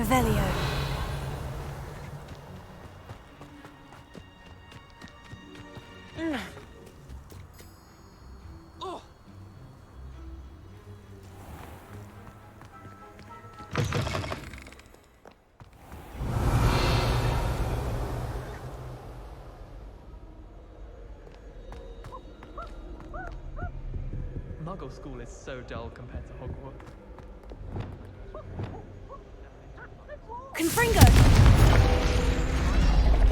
Revelio. Muggle school is so dull compared to Hogwarts. Confringo!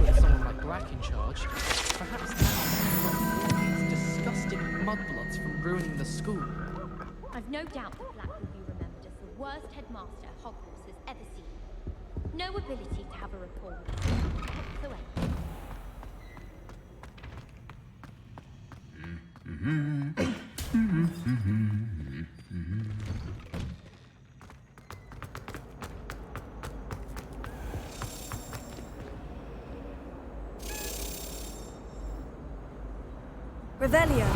With someone like Black in charge, perhaps now these disgusting mudbloods from ruining the school. I've no doubt that Black will be remembered as the worst headmaster Hogwarts has ever seen. No ability to have a rapport with him whatsoever. Revelio.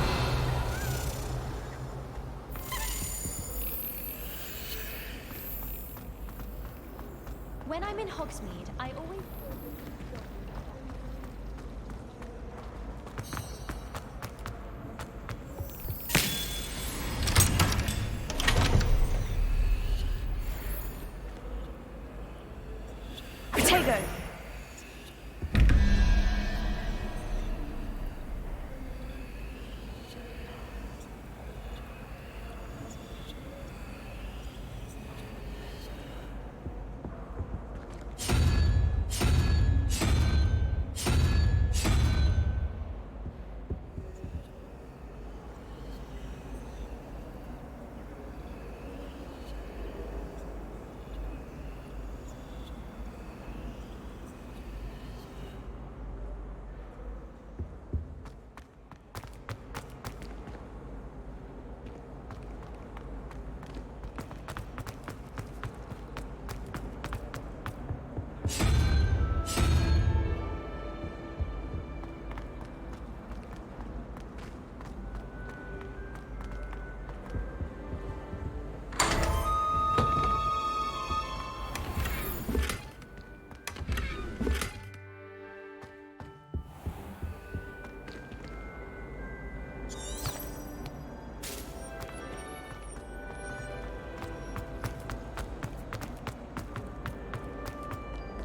When I'm in Hogsmeade, I always... Protego.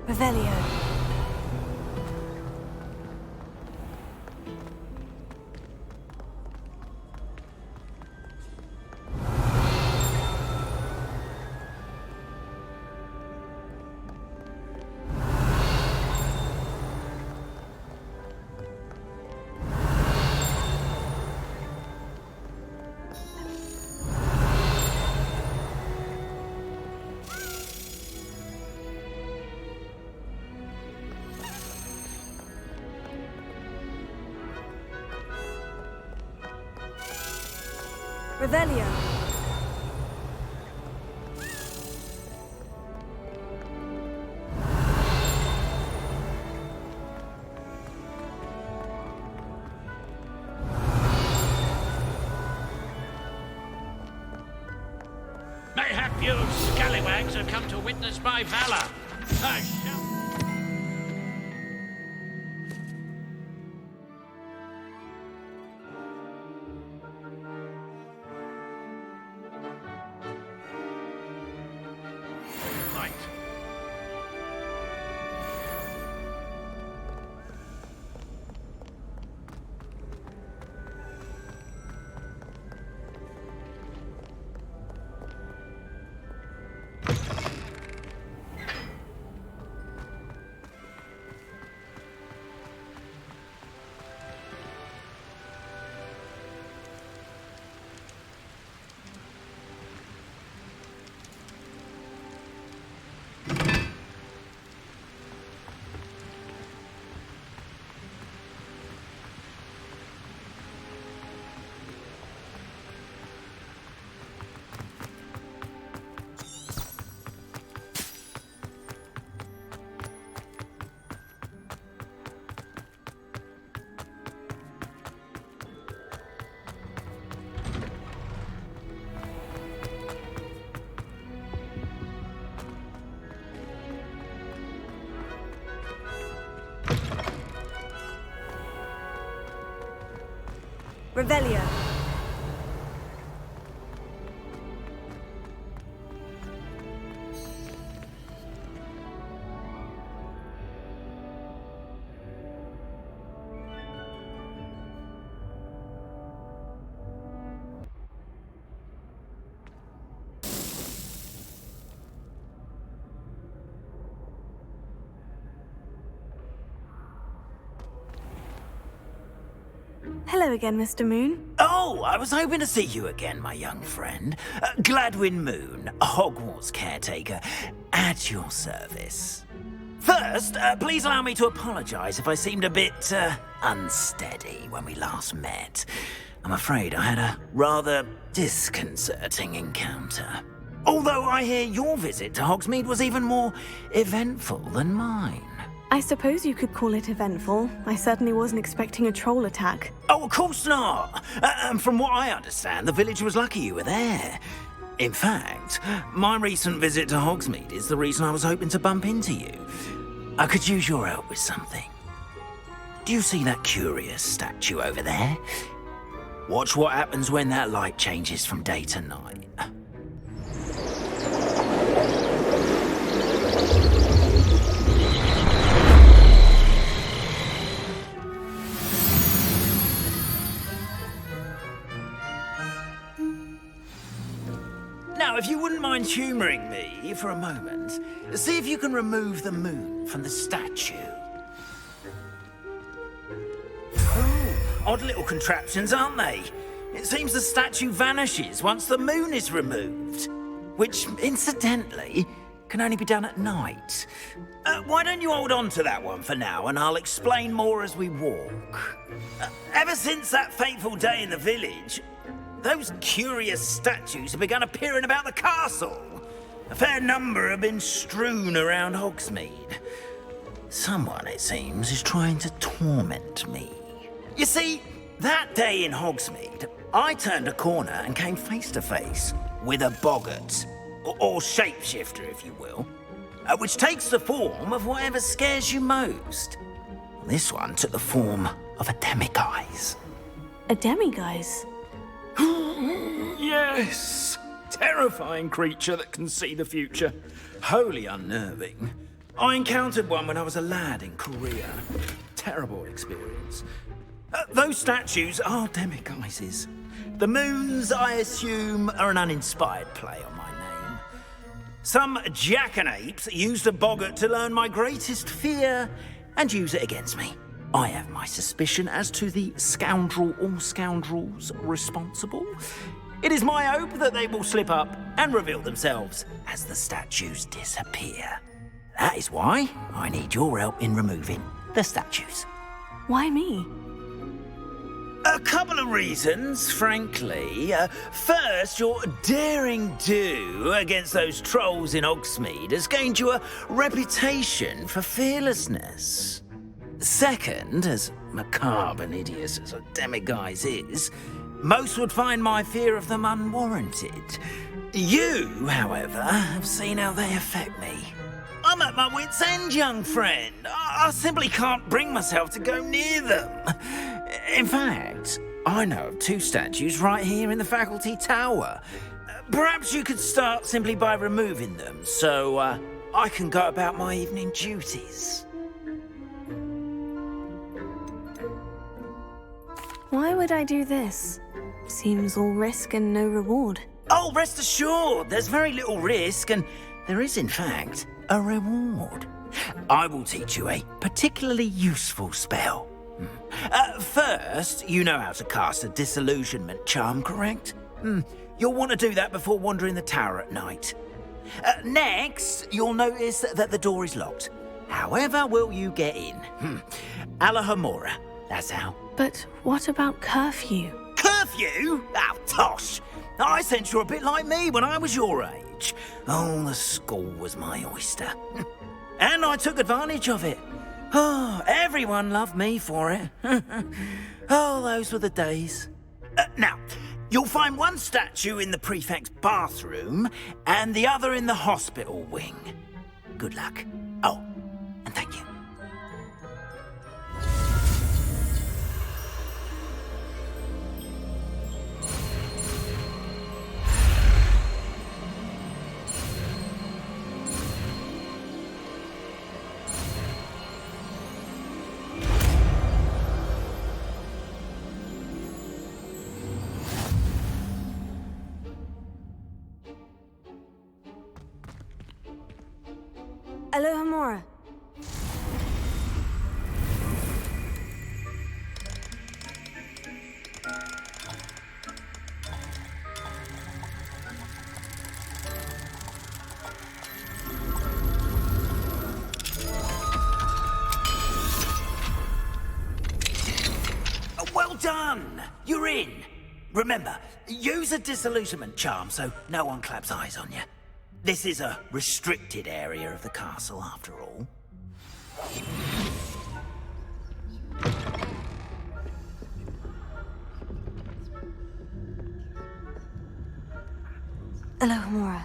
Revelio. Revelio. Mayhap you scallywags have come to witness my valor. I shall... Right. Revelio. Hello again, Mr. Moon. Oh, I was hoping to see you again, my young friend. Gladwin Moon, Hogwarts Caretaker, at your service. First, please allow me to apologise if I seemed a bit, unsteady when we last met. I'm afraid I had a rather disconcerting encounter. Although I hear your visit to Hogsmeade was even more eventful than mine. I suppose you could call it eventful. I certainly wasn't expecting a troll attack. Oh, of course not. And from what I understand, the village was lucky you were there. In fact, my recent visit to Hogsmeade is the reason I was hoping to bump into you. I could use your help with something. Do you see that curious statue over there? Watch what happens when that light changes from day to night. Now, if you wouldn't mind humouring me for a moment, see if you can remove the moon from the statue. Oh, odd little contraptions, aren't they? It seems the statue vanishes once the moon is removed. Which, incidentally, can only be done at night. Why don't you hold on to that one for now, and I'll explain more as we walk. Ever since that fateful day in the village, those curious statues have begun appearing about the castle. A fair number have been strewn around Hogsmeade. Someone, it seems, is trying to torment me. You see, that day in Hogsmeade, I turned a corner and came face to face with a boggart, or shapeshifter, if you will, which takes the form of whatever scares you most. This one took the form of a demiguise. A demiguise? Yes! Terrifying creature that can see the future. Wholly unnerving. I encountered one when I was a lad in Korea. Terrible experience. Those statues are demiguises. The moons, I assume, are an uninspired play on my name. Some jackanapes used a boggart to learn my greatest fear and use it against me. I have my suspicion as to the scoundrel or scoundrels responsible. It is my hope that they will slip up and reveal themselves as the statues disappear. That is why I need your help in removing the statues. Why me? A couple of reasons, frankly. First, your daring do against those trolls in Hogsmeade has gained you a reputation for fearlessness. Second, as macabre and hideous as a demiguise is, most would find my fear of them unwarranted. You, however, have seen how they affect me. I'm at my wit's end, young friend. I simply can't bring myself to go near them. In fact, I know of two statues right here in the faculty tower. Perhaps you could start simply by removing them, so I can go about my evening duties. Why would I do this? Seems all risk and no reward. Oh, rest assured, there's very little risk, and there is, in fact, a reward. I will teach you a particularly useful spell. First, you know how to cast a disillusionment charm, correct? You'll want to do that before wandering the tower at night. Next, you'll notice that the door is locked. However will you get in? Alohomora, that's how. But what about curfew? Curfew? Oh, tosh! I sense you're a bit like me when I was your age. Oh, the school was my oyster. And I took advantage of it. Oh, everyone loved me for it. Oh, those were the days. Now, you'll find one statue in the Prefect's bathroom and the other in the hospital wing. Good luck. Oh, and thank you. Alohomora. Well done! You're in! Remember, use a disillusionment charm so no one claps eyes on you. This is a restricted area of the castle, after all. Alohomora.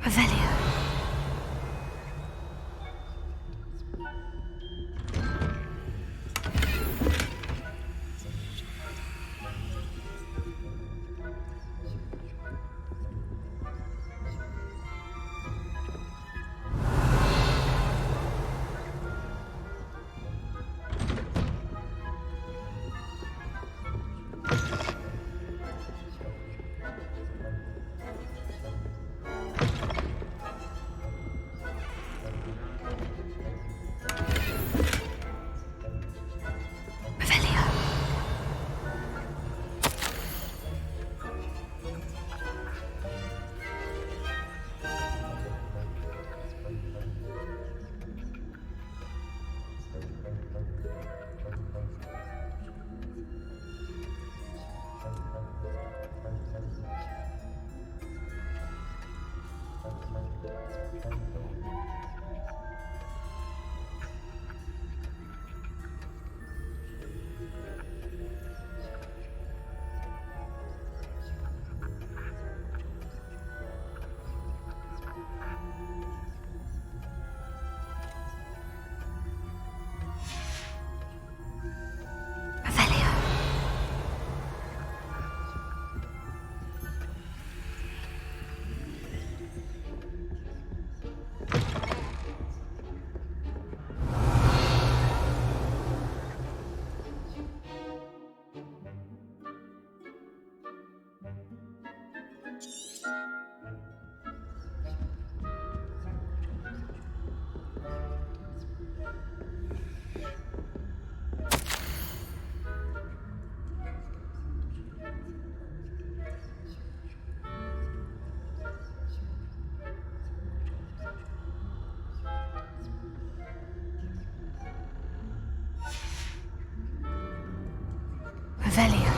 Revelio. Revelio.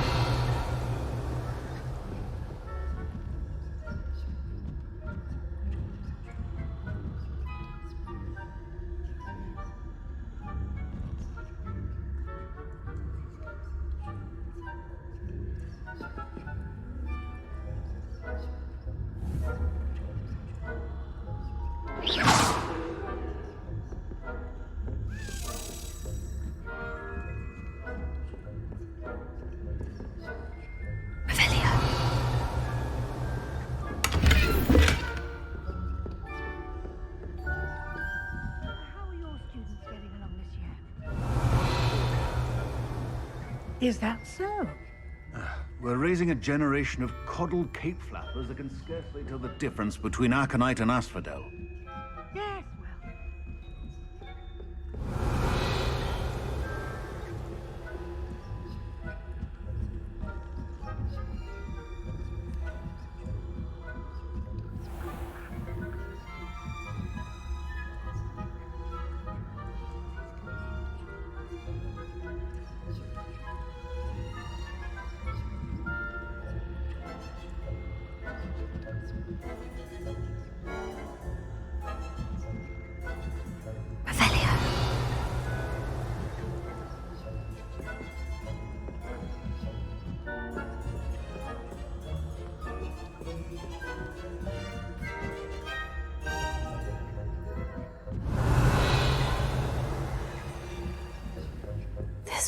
Is that so? We're raising a generation of coddled cape flappers that can scarcely tell the difference between aconite and asphodel. Yes,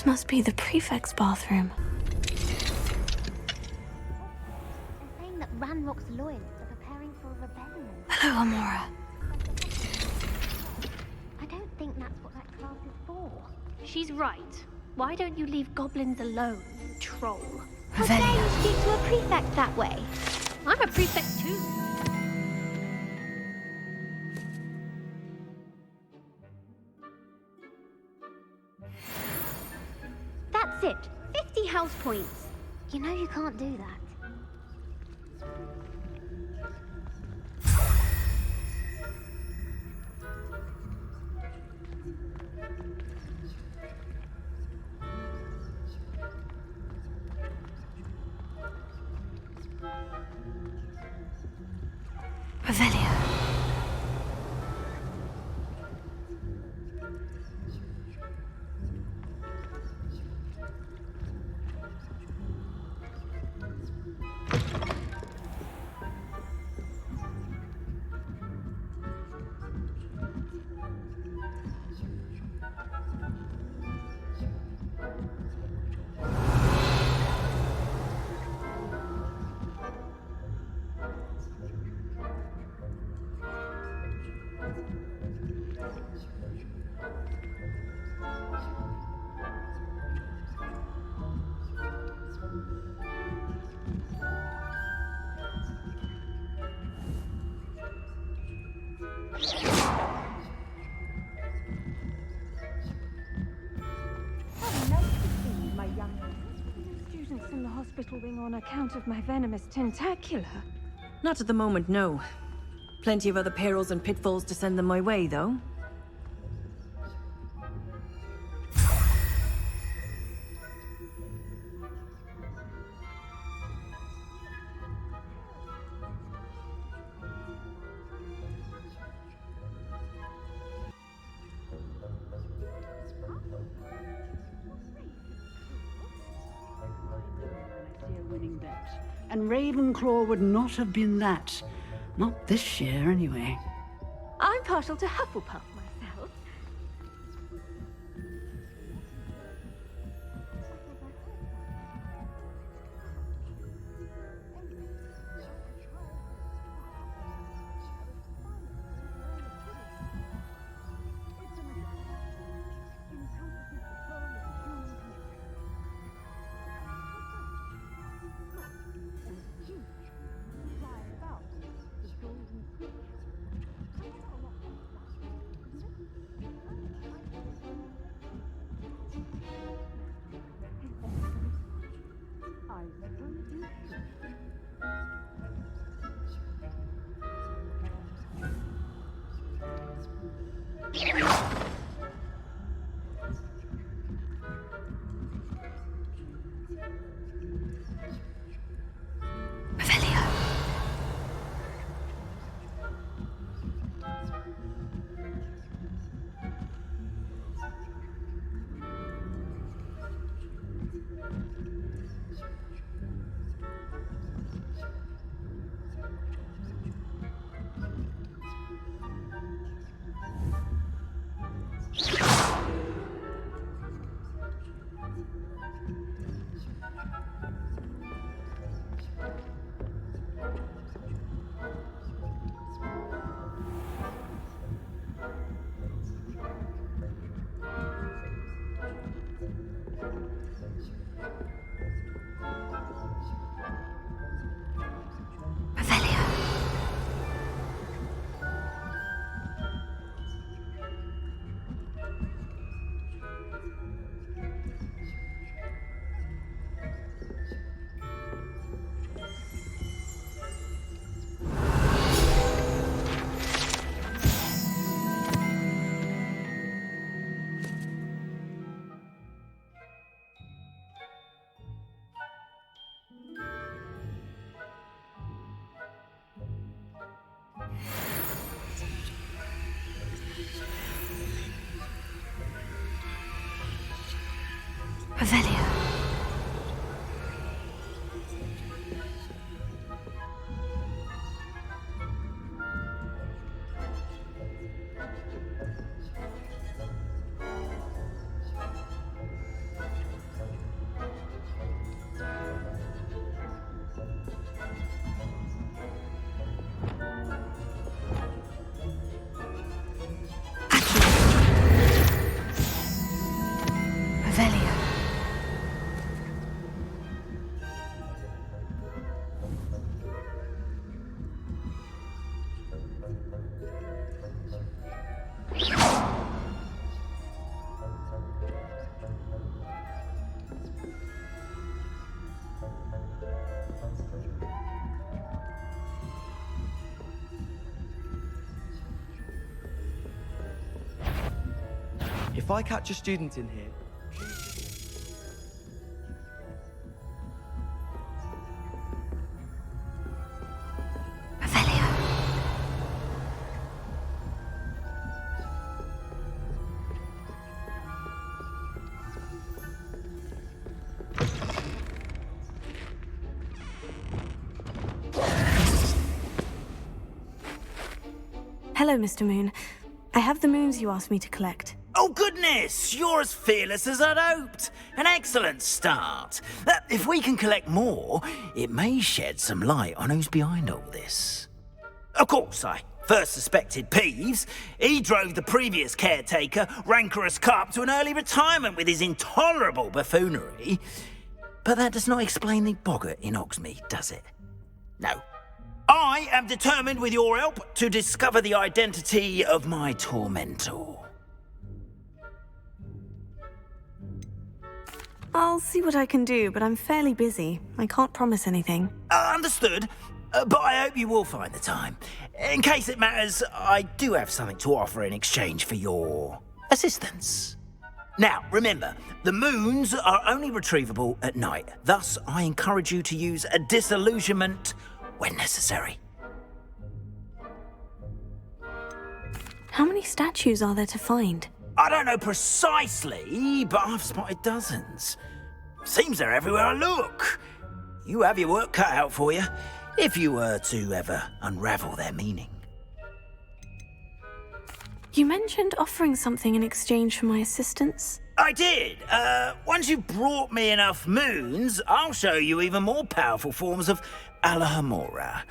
This must be the Prefect's bathroom. They're saying that Ranrock's loyalists are preparing for a rebellion. Alohomora. I don't think that's what that class is for. She's right. Why don't you leave goblins alone, troll? How dare you speak to a prefect that way? I'm a prefect too. That's it. 50 house points. You know you can't do that. Revelio. Students in the hospital wing on account of my venomous tentacular. Not at the moment, no. Plenty of other perils and pitfalls to send them my way, though. Winning bet. And Ravenclaw would not have been that. Not this year, anyway. I'm partial to Hufflepuff myself. Revelio. If I catch a student in here, Hello, Mr. Moon. I have the moons you asked me to collect. Oh, goodness! You're as fearless as I'd hoped. An excellent start. If we can collect more, it may shed some light on who's behind all this. Of course, I first suspected Peeves. He drove the previous caretaker, rancorous Carp, to an early retirement with his intolerable buffoonery. But that does not explain the boggart in Hogsmeade, does it? No. I am determined, with your help, to discover the identity of my tormentor. I'll see what I can do, but I'm fairly busy. I can't promise anything. Understood, but I hope you will find the time. In case it matters, I do have something to offer in exchange for your assistance. Now, remember, the moons are only retrievable at night. Thus, I encourage you to use a disillusionment when necessary. How many statues are there to find? I don't know precisely, but I've spotted dozens. Seems they're everywhere I look. You have your work cut out for you, if you were to ever unravel their meaning. You mentioned offering something in exchange for my assistance. I did. Once you've brought me enough moons, I'll show you even more powerful forms of Alohomora.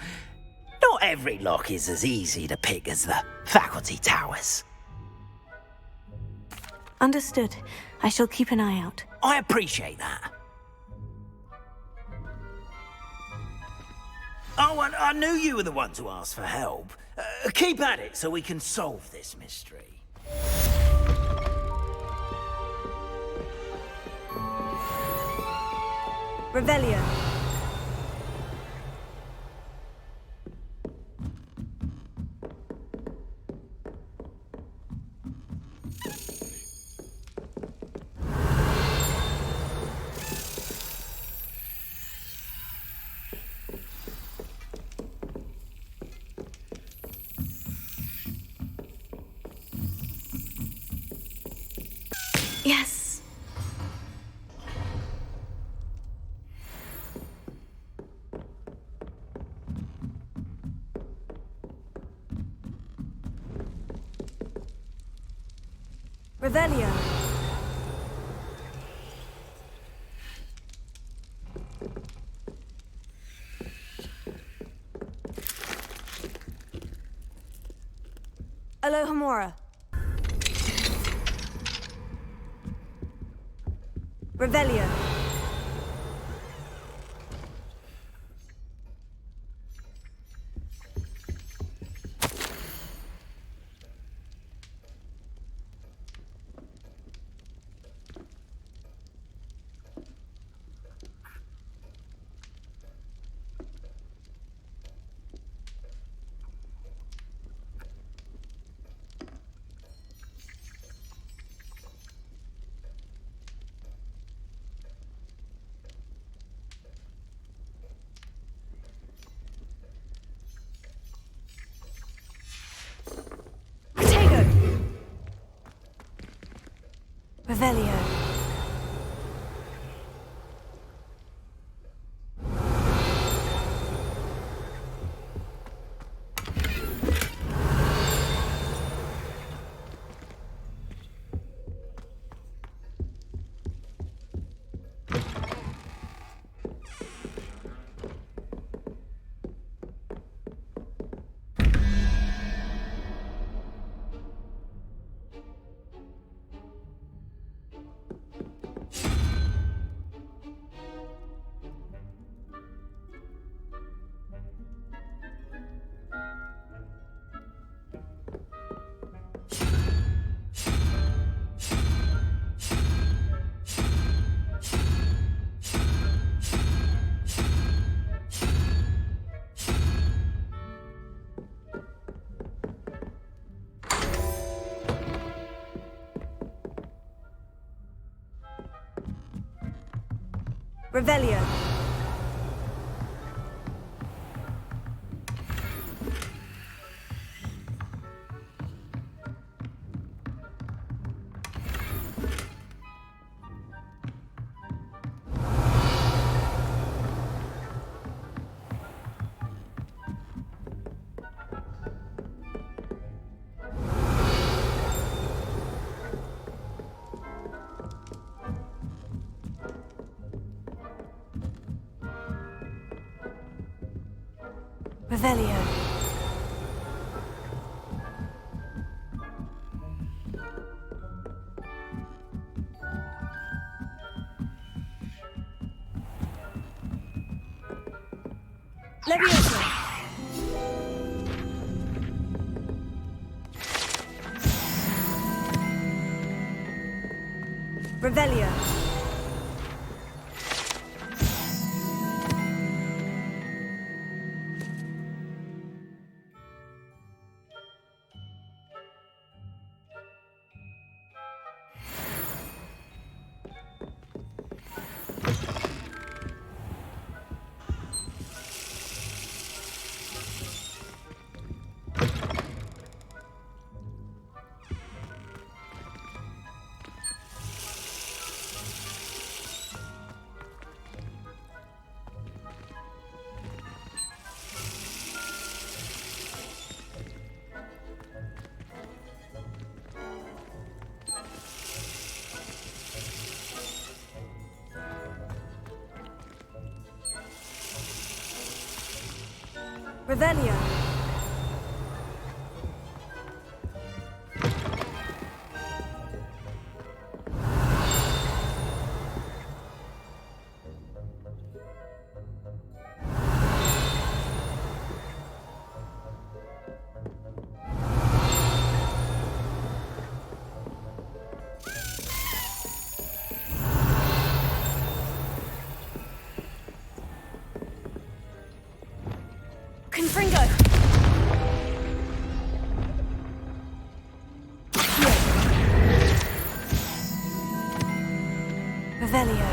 Not every lock is as easy to pick as the faculty towers. Understood. I shall keep an eye out. I appreciate that. Oh, and I knew you were the one to ask for help. Keep at it so we can solve this mystery. Revelio. Yes. Revelio. Alohomora. Revelio. Revelio. Revelio. Revelio. LEVIOSO. Revelio. Revelio. CONFRINGO. Revelio.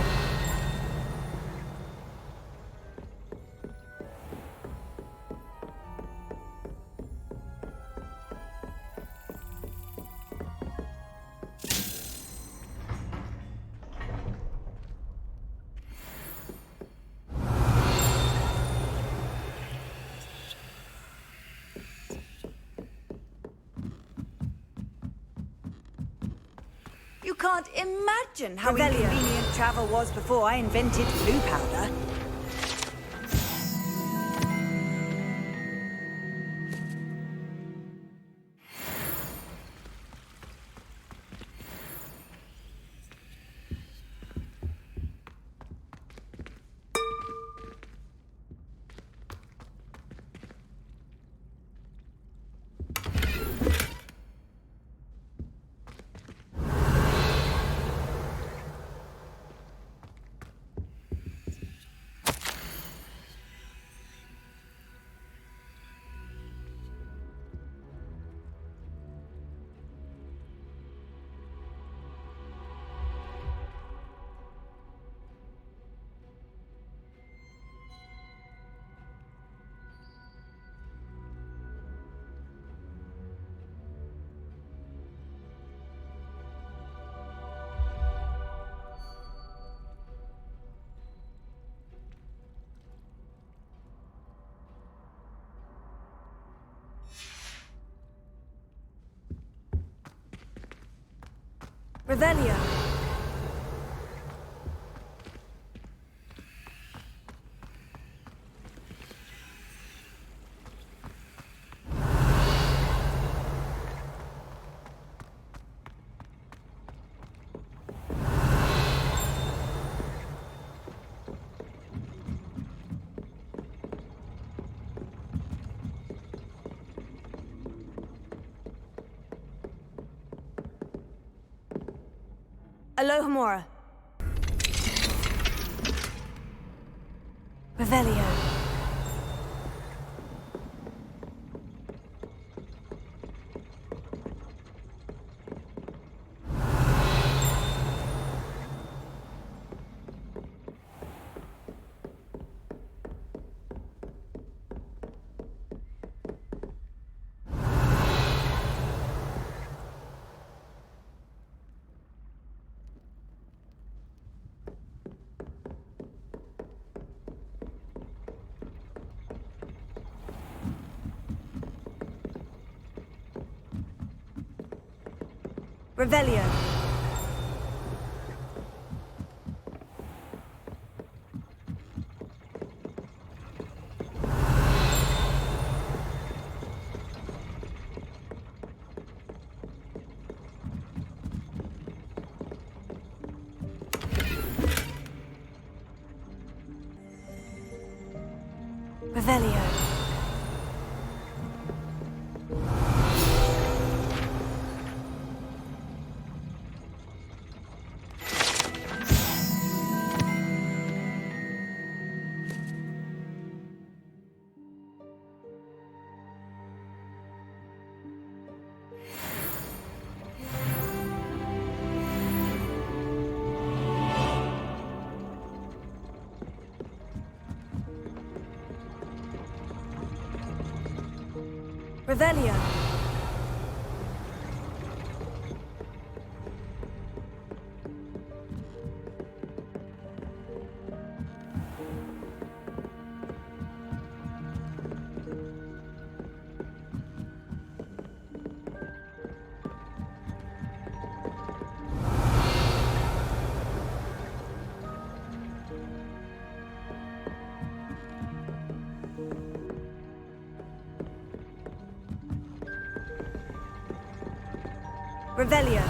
You can't imagine how inconvenient travel was before I invented blue powder. Revelio. Alohomora. Revelio. Revelio. Revelio. Revelio. Revelio.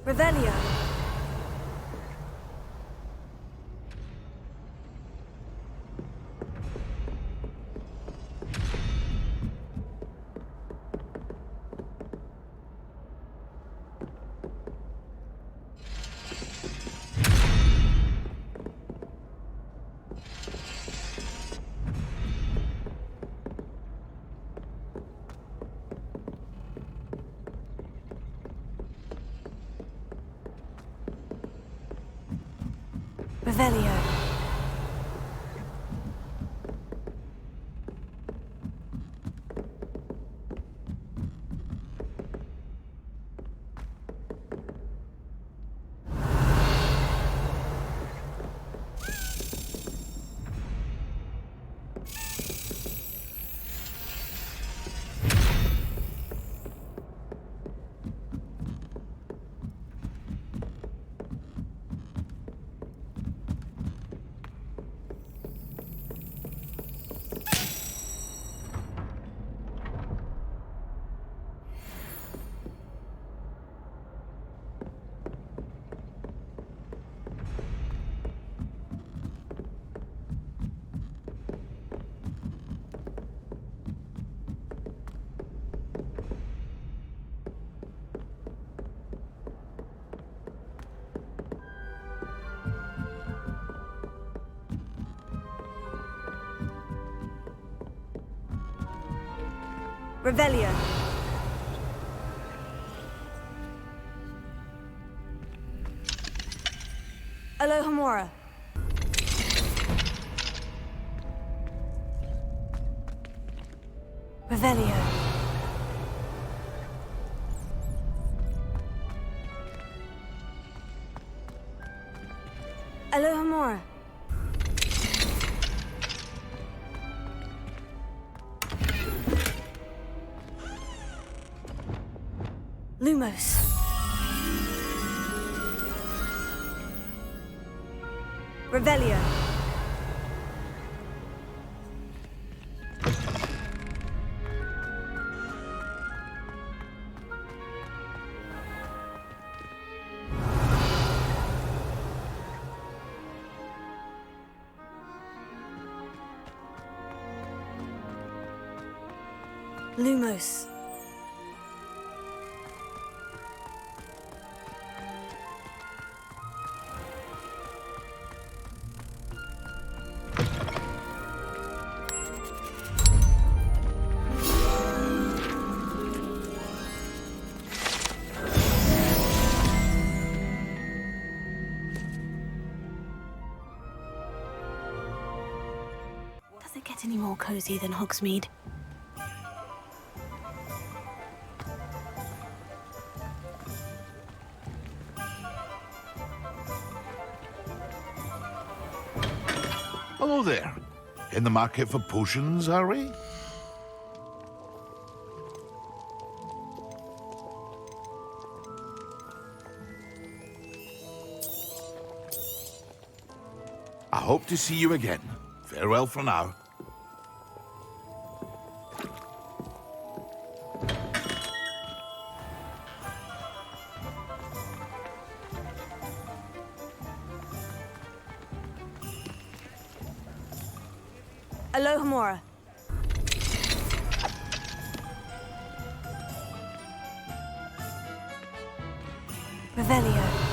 Revelio. Revelio. Revelio. Alohomora. Revelio. Alohomora. LUMOS. Revelio. LUMOS. any more cozy than Hogsmeade. Hello there. In the market for potions, are we? I hope to see you again. Farewell for now. Alohomora. Revelio.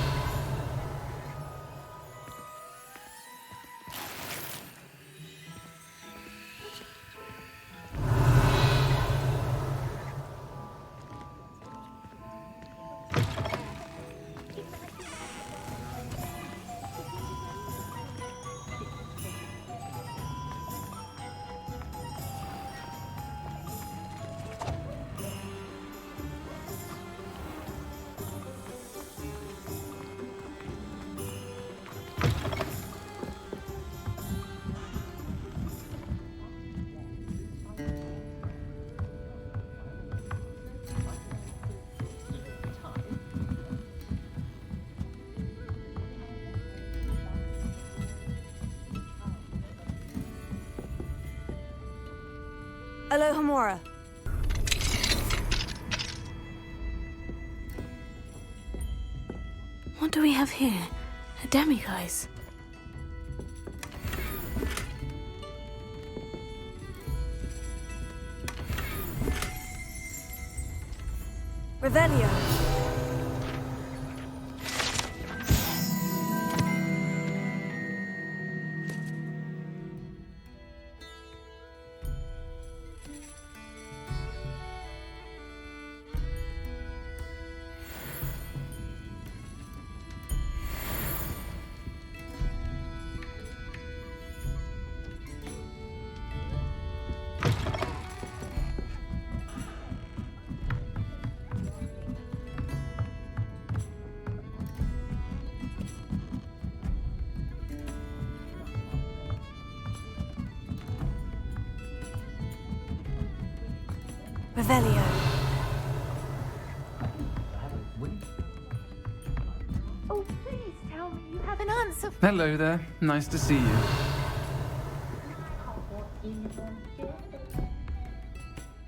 Alohomora. What do we have here? A demiguise. Revelio. Revelio. Oh, please tell me you have an answer. Hello there. Nice to see you.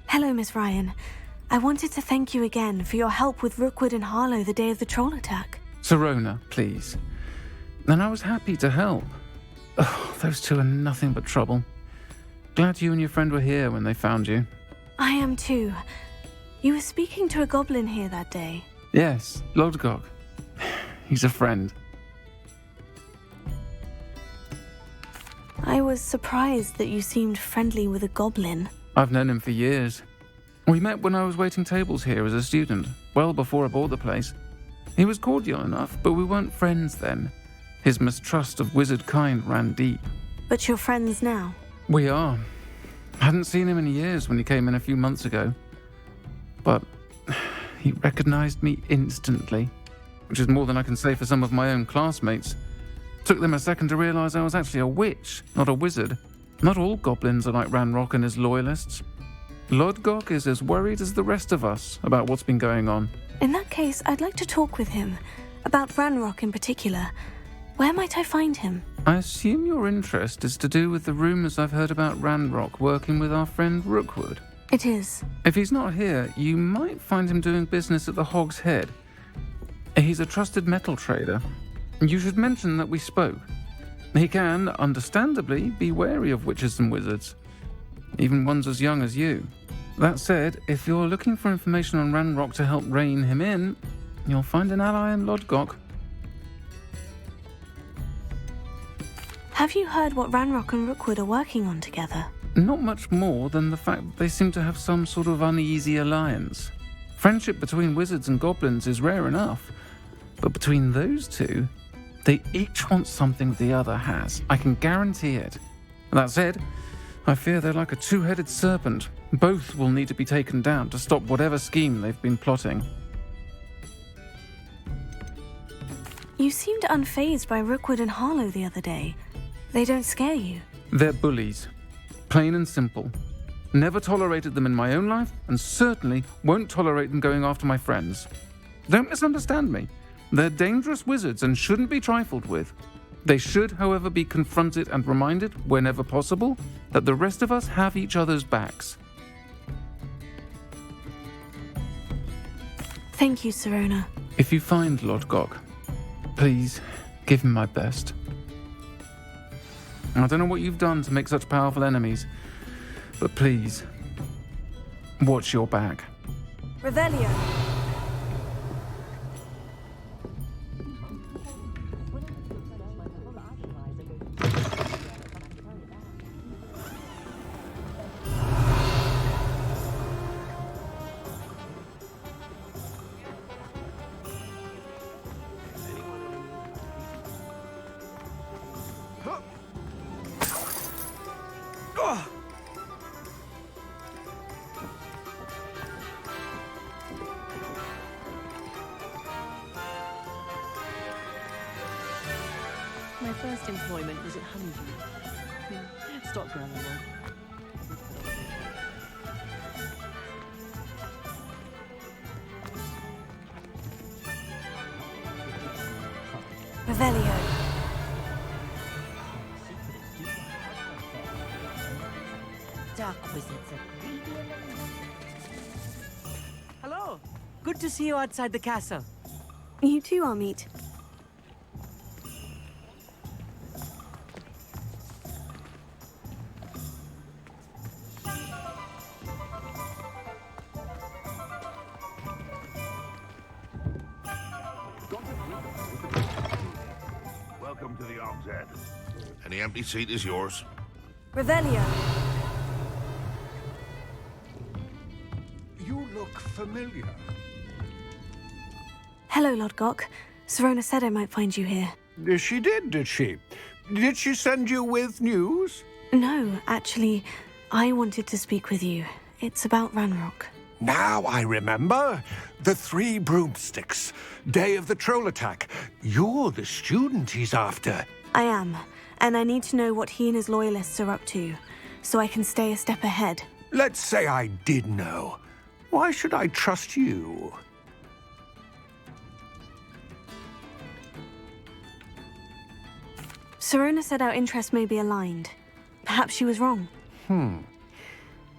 Hello, Miss Ryan. I wanted to thank you again for your help with Rookwood and Harlow the day of the troll attack. Sirona, please. And I was happy to help. Oh, those two are nothing but trouble. Glad you and your friend were here when they found you. I am too. You were speaking to a goblin here that day. Yes, Lodgok. He's a friend. I was surprised that you seemed friendly with a goblin. I've known him for years. We met when I was waiting tables here as a student, well before I bought the place. He was cordial enough, but we weren't friends then. His mistrust of wizard kind ran deep. But you're friends now? We are. Hadn't seen him in years when he came in a few months ago. But he recognized me instantly, which is more than I can say for some of my own classmates. Took them a second to realize I was actually a witch, not a wizard. Not all goblins are like Ranrock and his loyalists. Lodgok is as worried as the rest of us about what's been going on. In that case, I'd like to talk with him. About Ranrock in particular. Where might I find him? I assume your interest is to do with the rumors I've heard about Ranrock working with our friend Rookwood. It is. If he's not here, you might find him doing business at the Hog's Head. He's a trusted metal trader. You should mention that we spoke. He can, understandably, be wary of witches and wizards, even ones as young as you. That said, if you're looking for information on Ranrock to help rein him in, you'll find an ally in Lodgok. Have you heard what Ranrock and Rookwood are working on together? Not much more than the fact that they seem to have some sort of uneasy alliance. Friendship between wizards and goblins is rare enough, but between those two, they each want something the other has. I can guarantee it. That said, I fear they're like a two-headed serpent. Both will need to be taken down to stop whatever scheme they've been plotting. You seemed unfazed by Rookwood and Harlow the other day. They don't scare you. They're bullies. Plain and simple. Never tolerated them in my own life, and certainly won't tolerate them going after my friends. Don't misunderstand me. They're dangerous wizards and shouldn't be trifled with. They should, however, be confronted and reminded, whenever possible, that the rest of us have each other's backs. Thank you, Sirona. If you find Lodgok, please give him my best. I don't know what you've done to make such powerful enemies, but please, watch your back. Revelio. My first employment was at Honeydew. Stock ground Revelio. Dark wizards are greedy. Hello. Good to see you outside the castle. You too, Amit. Welcome to the Arm's Head. Any empty seat is yours. Revelio. You look familiar. Hello, Lodgok. Sirona said I might find you here. She did she? Did she send you with news? No, actually, I wanted to speak with you. It's about Ranrock. Now I remember. The 3 broomsticks. Day of the troll attack. You're the student he's after. I am, and I need to know what he and his loyalists are up to, so I can stay a step ahead. Let's say I did know. Why should I trust you? Sirona said our interests may be aligned. Perhaps she was wrong.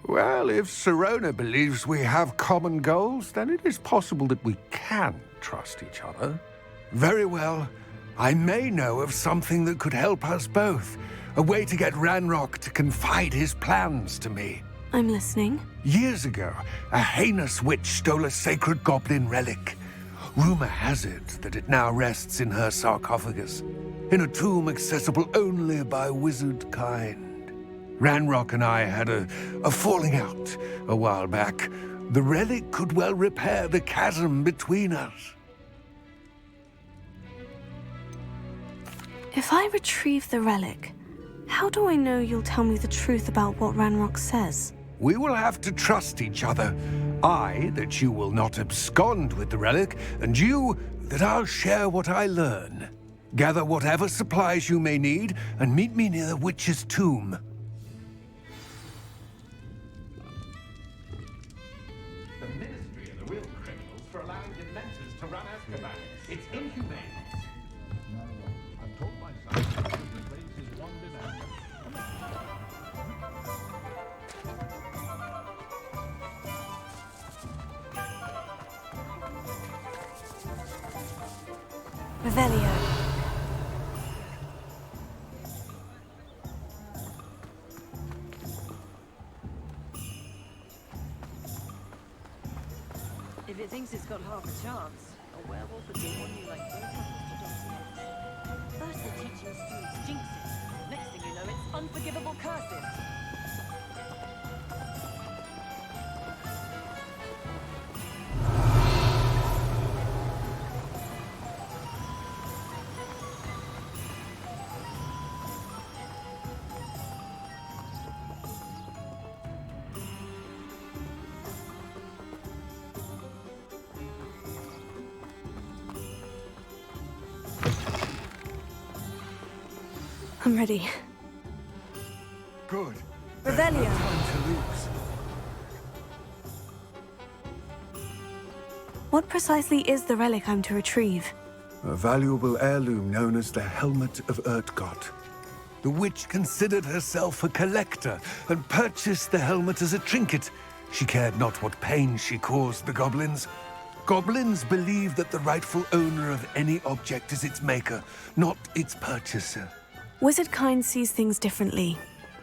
Well, if Sirona believes we have common goals, then it is possible that we can trust each other. Very well. I may know of something that could help us both. A way to get Ranrock to confide his plans to me. I'm listening. Years ago, a heinous witch stole a sacred goblin relic. Rumor has it that it now rests in her sarcophagus, in a tomb accessible only by wizard kind. Ranrock and I had a falling out a while back. The relic could well repair the chasm between us. If I retrieve the relic, how do I know you'll tell me the truth about what Ranrock says? We will have to trust each other. I, that you will not abscond with the relic, and you, that I'll share what I learn. Gather whatever supplies you may need, and meet me near the witch's tomb. The Ministry are the real criminals for allowing Dementors to run Azkaban. It's inhumane. I've told my son to raise his one demand. Revelio. If it thinks it's got half a chance, a werewolf would be on you like first the teaching students jinx it. Next thing you know, it's unforgivable curses. I'm ready. Good. Revelio. Time to lose. What precisely is the relic I'm to retrieve? A valuable heirloom known as the Helmet of Urtkot. The witch considered herself a collector and purchased the helmet as a trinket. She cared not what pain she caused the goblins. Goblins believe that the rightful owner of any object is its maker, not its purchaser. Wizard kind sees things differently.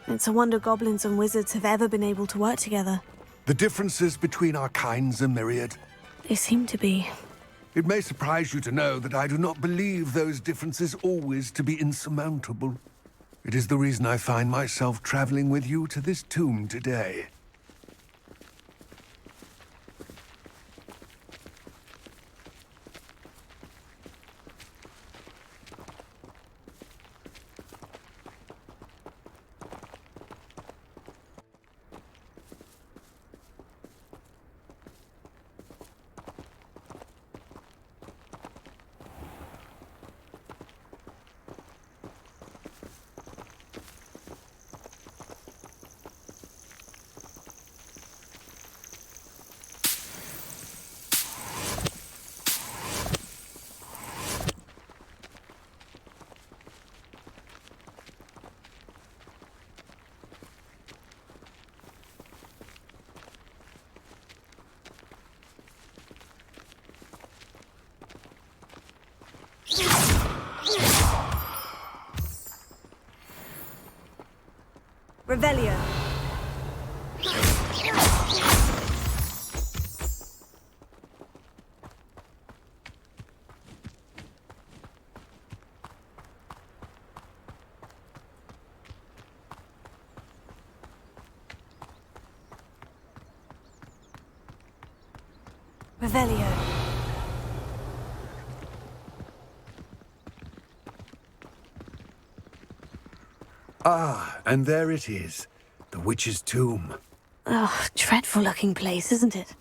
It's a wonder goblins and wizards have ever been able to work together. The differences between our kinds are myriad. They seem to be. It may surprise you to know that I do not believe those differences always to be insurmountable. It is the reason I find myself traveling with you to this tomb today. Revelio. Revelio. Ah, and there it is. The witch's tomb. Ugh, dreadful looking place, isn't it?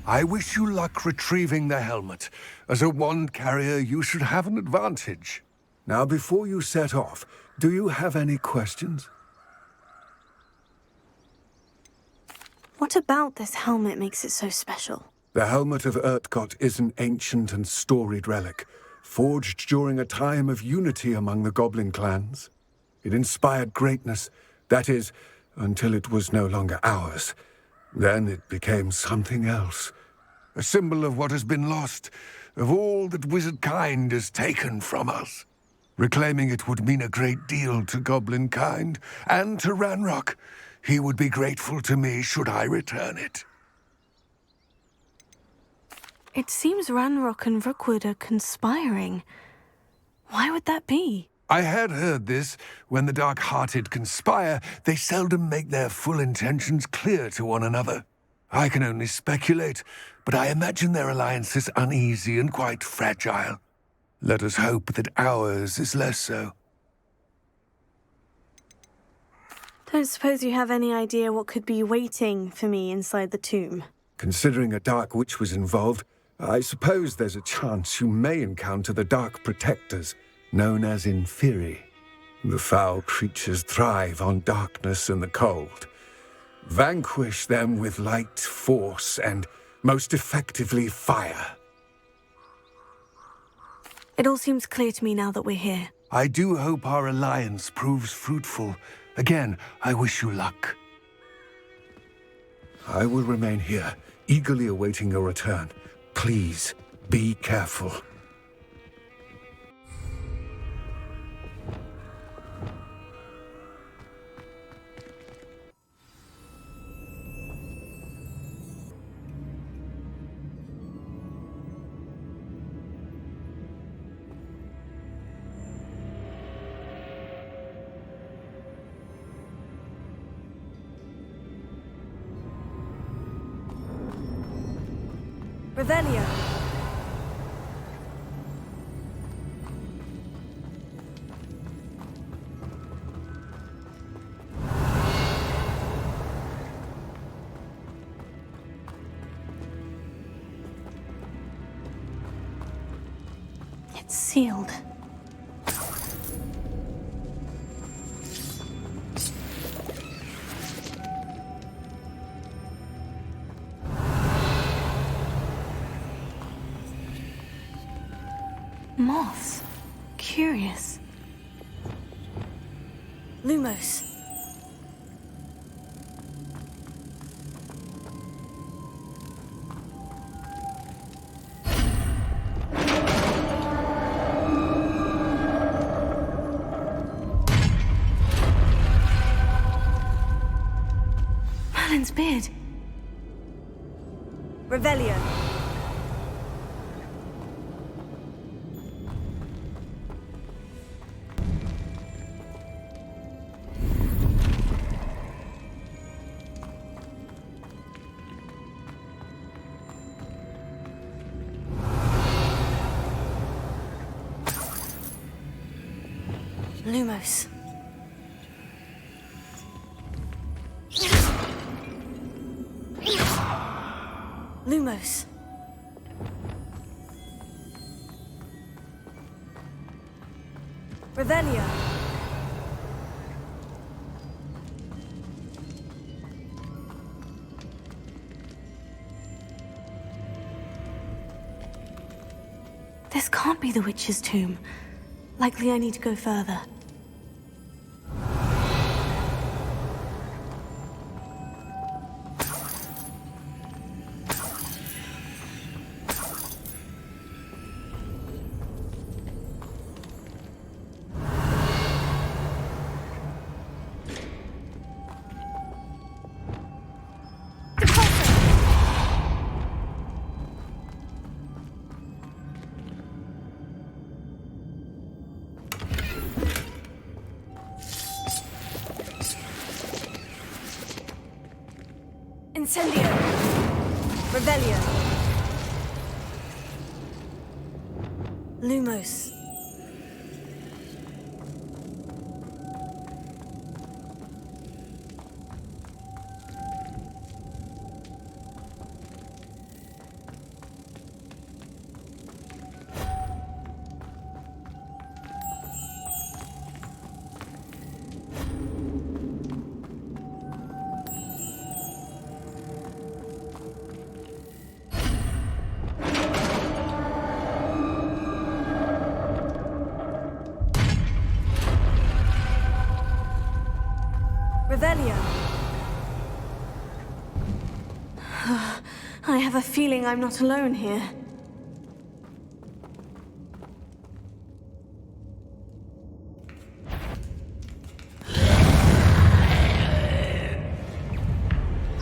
I wish you luck retrieving the helmet. As a wand carrier, you should have an advantage. Now, before you set off, do you have any questions? What about this helmet makes it so special? The Helmet of Urtkot is an ancient and storied relic, forged during a time of unity among the goblin clans. It inspired greatness, that is, until it was no longer ours. Then it became something else. A symbol of what has been lost, of all that wizard kind has taken from us. Reclaiming it would mean a great deal to goblin kind, and to Ranrock. He would be grateful to me should I return it. It seems Ranrock and Rookwood are conspiring. Why would that be? I had heard this. When the dark-hearted conspire, they seldom make their full intentions clear to one another. I can only speculate, but I imagine their alliance is uneasy and quite fragile. Let us hope that ours is less so. Don't suppose you have any idea what could be waiting for me inside the tomb? Considering a dark witch was involved, I suppose there's a chance you may encounter the Dark Protectors, known as Inferi. The foul creatures thrive on darkness and the cold. Vanquish them with light, force, and, most effectively, fire. It all seems clear to me now that we're here. I do hope our alliance proves fruitful. Again, I wish you luck. I will remain here, eagerly awaiting your return. Please, be careful. Revelio. Sealed. Moths. Curious. Lumos. Merlin's beard. Revelio. Lumos. Lumos. Revelio. This can't be the witch's tomb. Likely I need to go further. Incendio. Revelio. Lumos. Revelio. I have a feeling I'm not alone here.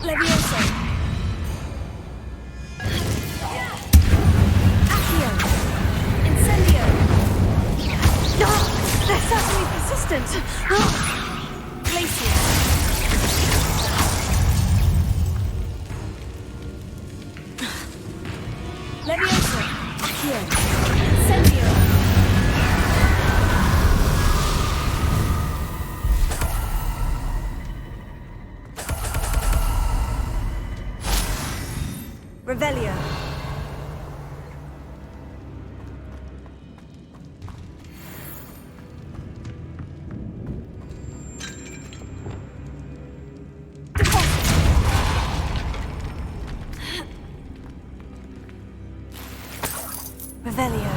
Levioso. Accio. Incendio. They're certainly persistent. Glacier. Levioso. Accio. Incendio. Revelio. Revelio.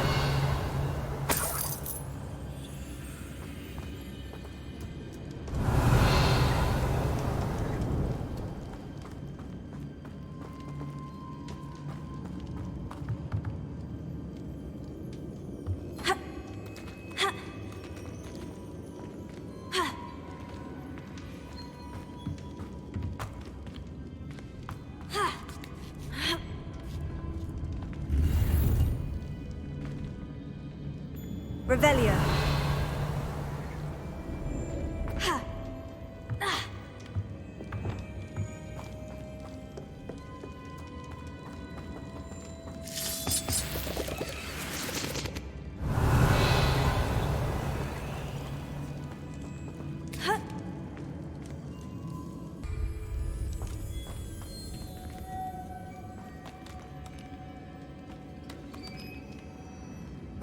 Revelio.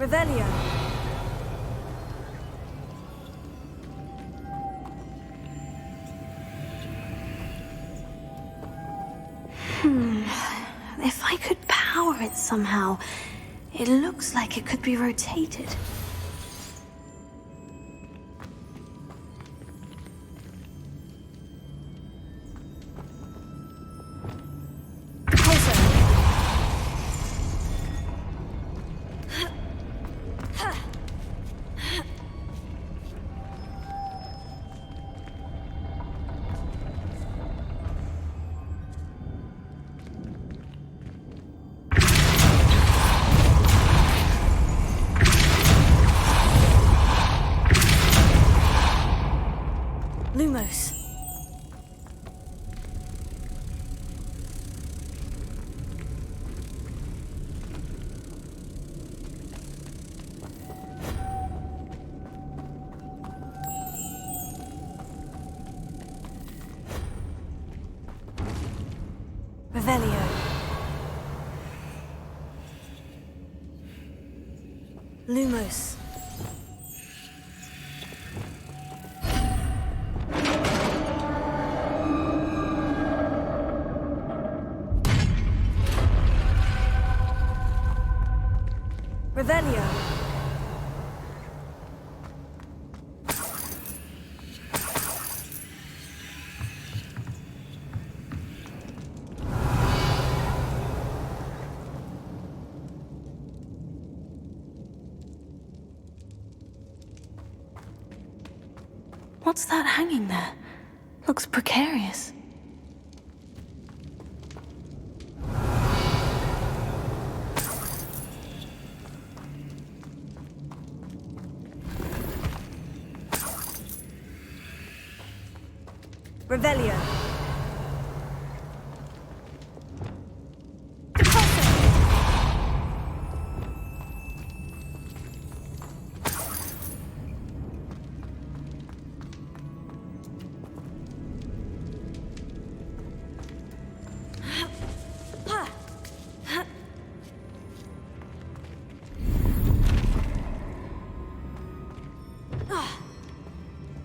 Revelio. If I could power it somehow, it looks like it could be rotated. LUMOS. Revelio. LUMOS. Revelio. What's that hanging there? Looks precarious. Revelio.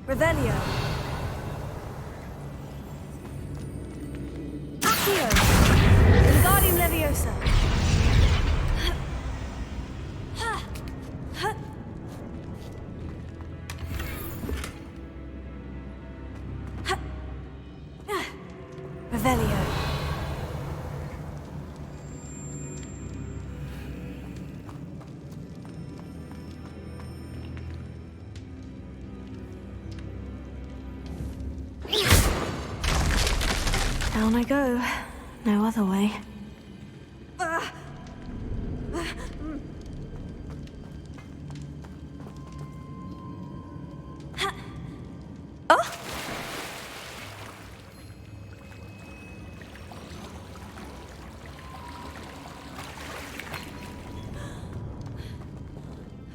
Revelio. Accio. Wingardium Leviosa. Revelio. Down I go. No other way.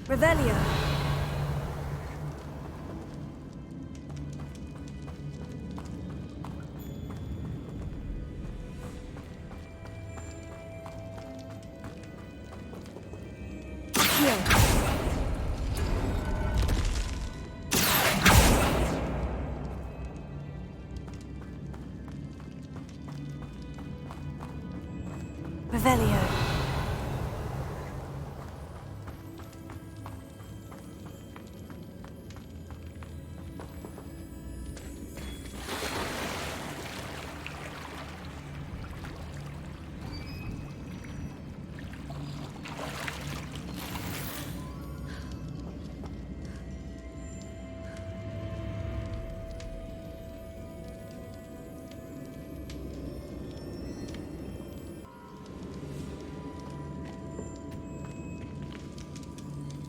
Revelio. Revelio.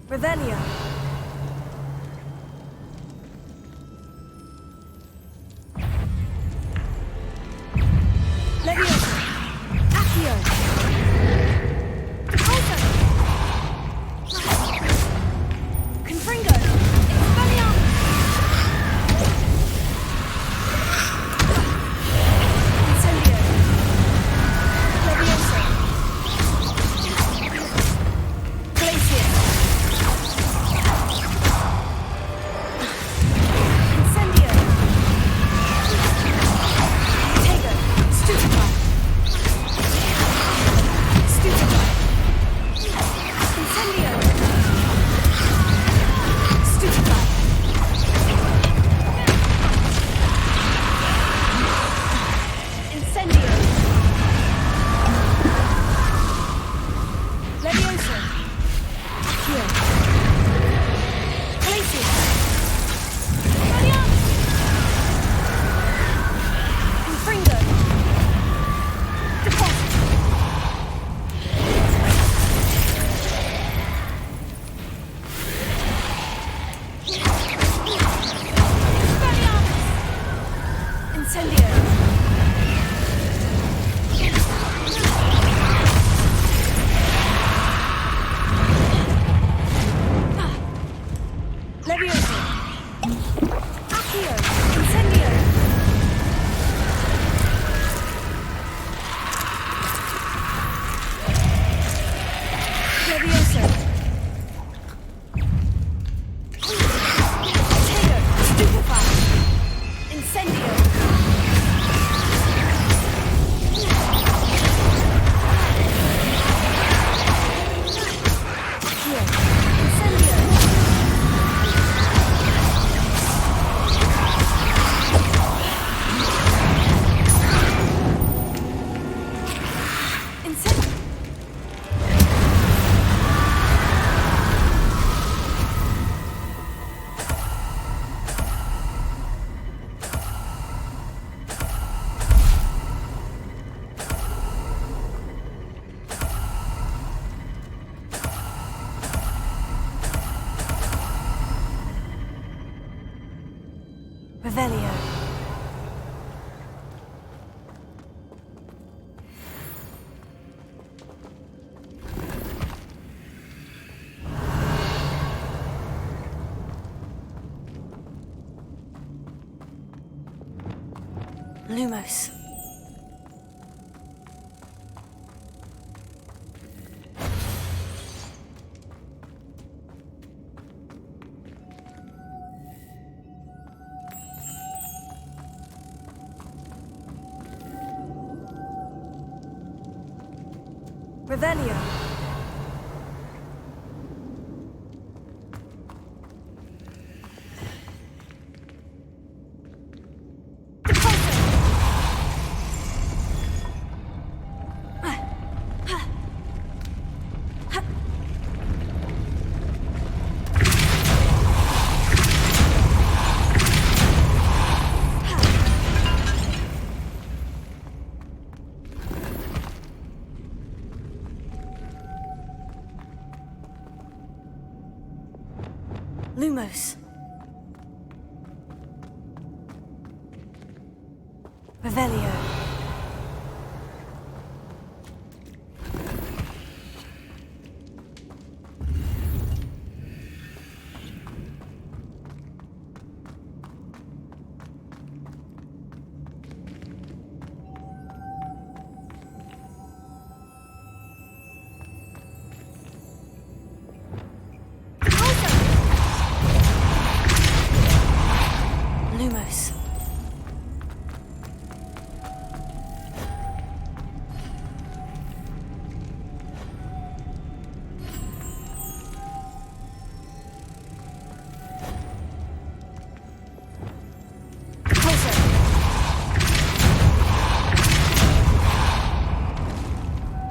Revelio. Levioso. Accio. Confringo. Expelliarmus. Incendio. Levioso. Glacier. Lumos. Revelio. Lumos. Revelio. Lumos.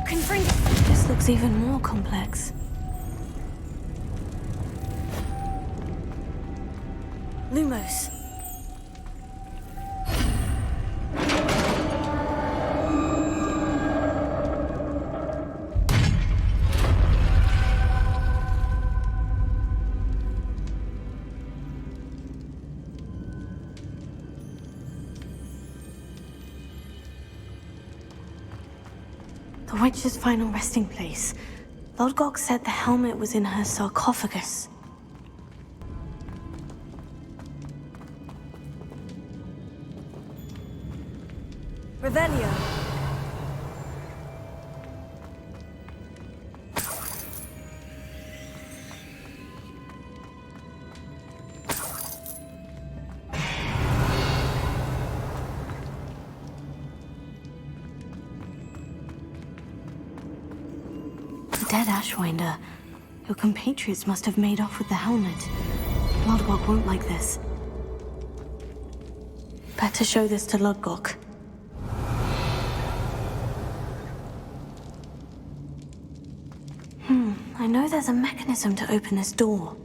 Confringo. This looks even more complex. Lumos. The witch's final resting place. Lodgok said the helmet was in her sarcophagus. Revelio. The dead Ashwinder. Your compatriots must have made off with the helmet. Lodgok won't like this. Better show this to Lodgok. I know there's a mechanism to open this door.